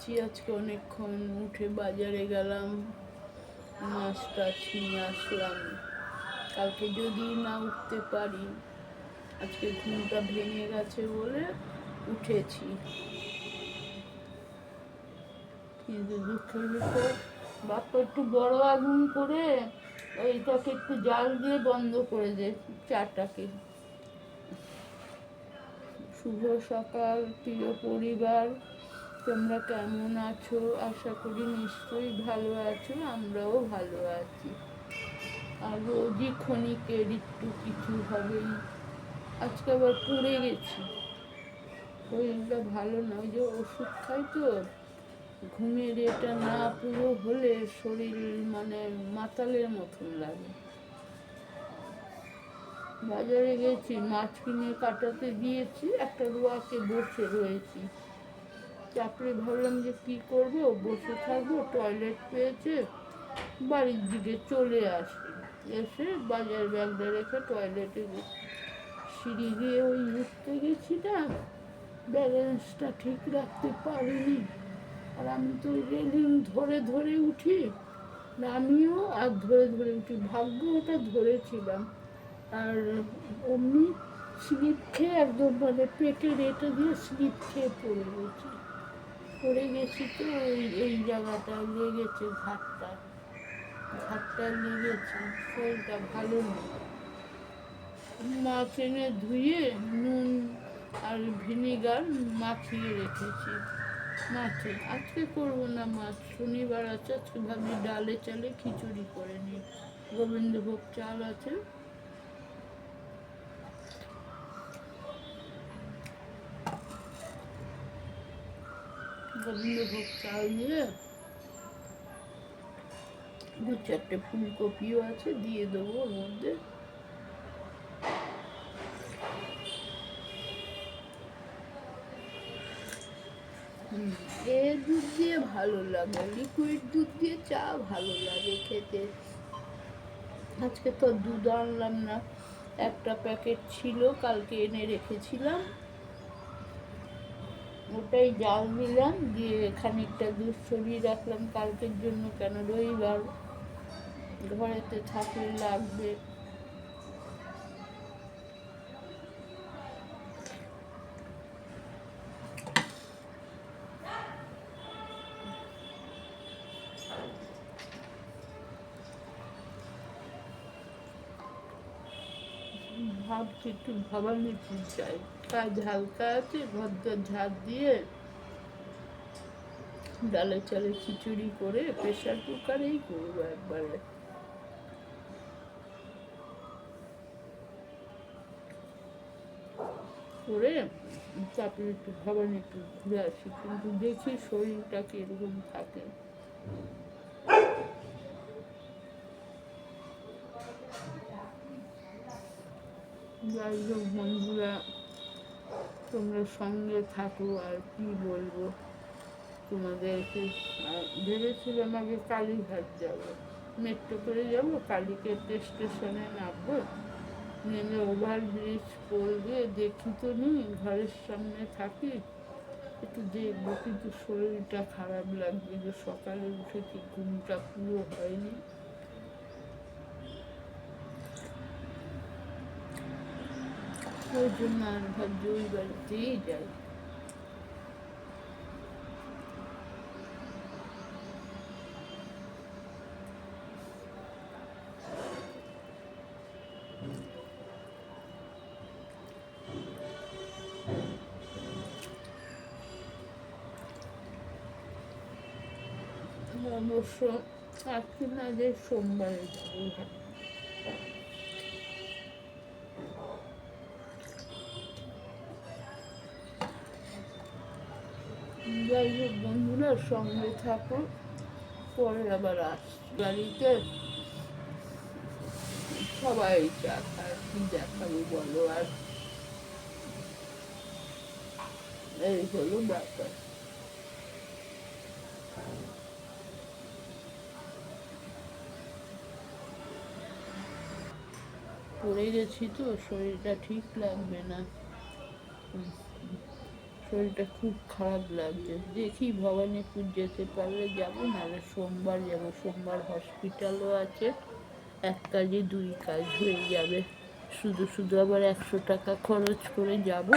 পড়েছি আজকে অনেকক্ষণ, উঠে বাজারে গেলাম, মাছ টাছ নিয়ে আসলাম। কালকে যদি না উঠতে পারি, আজকে ঘুমটা ভেঙে গেছে বলে উঠেছি, কিন্তু দুঃখের বিষয় বাপ্পা একটু বড় আগুন করে ওইটাকে একটু জাল দিয়ে বন্ধ করে দে চাটাকে। শুভ সকাল প্রিয় পরিবার, তোমরা কেমন আছো? আশা করি নিশ্চয়ই ভালো আছো, আমরাও ভালো আছি। আর রোজই ক্ষণিকের একটু কিছু হবেই। আজকে আবার পড়ে গেছি, শরীরটা ভালো না, ওই যে ওষুধ খাই তো, ঘুমের এটা না পুরো হলে শরীর মানে মাতালের মতন লাগে। বাজারে গেছি, মাছ কিনে কাটাতে দিয়েছি, একটা রোয়াকে বসে রয়েছি। তারপরে ভাবলাম যে কী করবো, বসে থাকবো, টয়লেট পেয়েছে, বাড়ির দিকে চলে আসি। এসে বাজার ব্যাগটা রেখে টয়লেটে সিঁড়ি দিয়ে ওই উঠতে গেছি না, ব্যালেন্সটা ঠিক রাখতে পারিনি। আর আমি তো রেলিং ধরে ধরে উঠি, নামিও আর ধরে ধরে উঠি, ভাগ্য ওটা ধরেছিলাম। আর অমনি স্লিপ খেয়ে একদম মানে পেটের এটা দিয়ে স্লিপ খেয়ে পড়ে গেছি তো এই জায়গাটায় লেগেছে, ঘাটটায় লেগেছে, শরীরটা ভালো নেই। মাছ এনে ধুয়ে নুন আর ভিনিগার মাখিয়ে রেখেছি মাছে। আজকে করবো না মাছ, শনিবার আছে, আজকে ভাবছি ডালে চালে খিচুড়ি করে নিই। গোবিন্দভোগ চাল আছে, গোবিন্দভোগ চাল দিয়ে দু চারটে ফুলকপিও আছে, দিয়ে দেবো ওর মধ্যে। এ দুধ দিয়ে ভালো লাগে, লিকুইড দুধ দিয়ে চা ভালো লাগে খেতে। আজকে তো দুধ আনলাম না, একটা প্যাকেট ছিল কালকে এনে রেখেছিলাম, ওটাই জাল দিলাম, দিয়ে খানিকটা দুধ সরিয়ে রাখলাম কালকের জন্য, কেন রবিবার ঘরেতে থাকলে লাগবে। ভাবছি একটু ভবানীপুর চাই, কাজ হালকা আছে, ঘরটা ঝাড় দিয়ে ডালে চালে খিচুড়ি করে প্রেশার কুকারেই করবো একবারে। করে তারপরে একটু ভবানীপুর ঘুরে আসি, কিন্তু দেখি শরীরটা কিরকম থাকে। যাই হোক বন্ধুরা, তোমরা সঙ্গে থাকো, আর কি বলবো তোমাদেরকে। ভেবেছিলাম আগে কালীঘাট যাবো, মেট্রো করে যাবো, কালীঘাট স্টেশনে নামবো, নেমে ওভারব্রিজ পোল দিয়ে দেখি তো নি, ঘরের সামনে থাকি, একটু দেখবো, কিন্তু শরীরটা খারাপ লাগবে, যে সকালে উঠেছি ঘুমটা পুরো হয়নি। ওই জন্য আর ভাবছি ওই বাড়িতেই যাই। অবশ্য আজকে না, যে সোমবারে যাবো। যাই হোক বন্ধুরা, সঙ্গে থাকো, পরে আবার আসছি বাড়িতে। সবাই চা খায়, কি দেখাবো বলো, আর এই হলো ব্যাপার। পড়ে গেছি তো, শরীরটা ঠিক লাগবে না, শরীরটা খুব খারাপ লাগছে। দেখি ভবানীপুর যেতে পারলে যাবো, নাহলে সোমবার যাবো। সোমবার হসপিটালও আছে, এক কাজে দুই কাজ হয়ে যাবে। শুধু শুধু আবার 100 টাকা খরচ করে যাব,